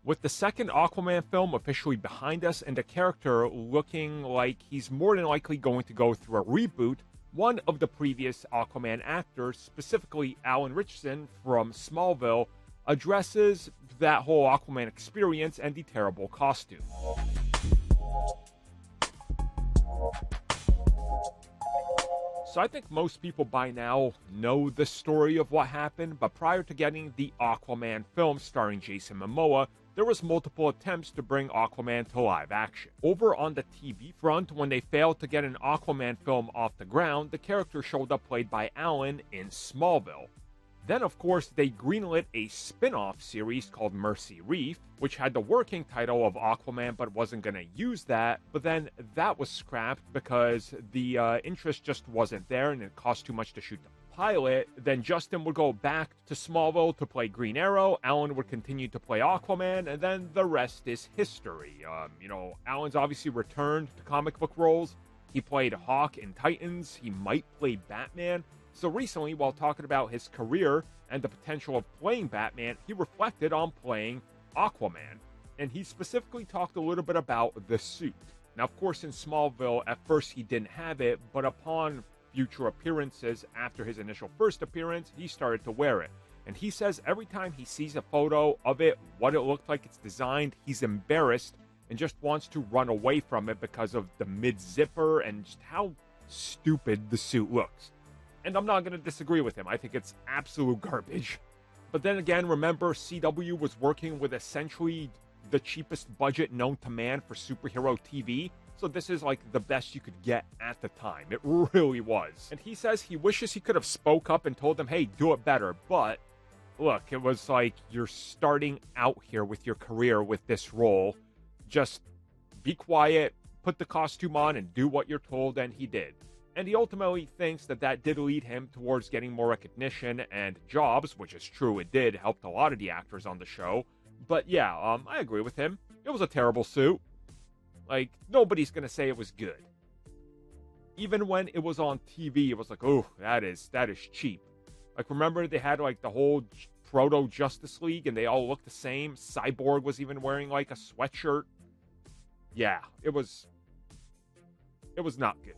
With the second Aquaman film officially behind us and the character looking like he's more than likely going to go through a reboot, one of the previous Aquaman actors, specifically Alan Ritchson from Smallville, addresses that whole Aquaman experience and the terrible costume. So I think most people by now know the story of what happened, but prior to getting the Aquaman film starring Jason Momoa, there was multiple attempts to bring Aquaman to live action. Over on the TV front, when they failed to get an Aquaman film off the ground, the character showed up played by Alan in Smallville. Then, of course, they greenlit a spin-off series called Mercy Reef, which had the working title of Aquaman but wasn't going to use that, but then that was scrapped because the interest just wasn't there and it cost too much to shoot the pilot. Then Justin would go back to Smallville to play Green Arrow, Alan would continue to play Aquaman, and then the rest is history. Alan's obviously returned to comic book roles. He played Hawk in Titans, he might play Batman. So recently, while talking about his career and the potential of playing Batman, he reflected on playing Aquaman. And he specifically talked a little bit about the suit. Now, of course, in Smallville, at first he didn't have it, but upon future appearances after his initial first appearance, he started to wear it. And he says every time he sees a photo of it, what it looked like it's designed, he's embarrassed and just wants to run away from it because of the mid-zipper and just how stupid the suit looks. And I'm not going to disagree with him. I think it's absolute garbage. But then again, remember, CW was working with essentially the cheapest budget known to man for superhero TV. So this is like the best you could get at the time. It really was. And he says he wishes he could have spoke up and told them, hey, do it better. But look, it was like, you're starting out here with your career with this role. Just be quiet, put the costume on, and do what you're told, and he did. And he ultimately thinks that did lead him towards getting more recognition and jobs, which is true, it did, helped a lot of the actors on the show. But yeah, I agree with him. It was a terrible suit. Like, nobody's gonna say it was good. Even when it was on TV, it was like, oh, that is cheap. Like, remember they had like the whole proto Justice League and they all looked the same? Cyborg was even wearing like a sweatshirt. Yeah, it was not good.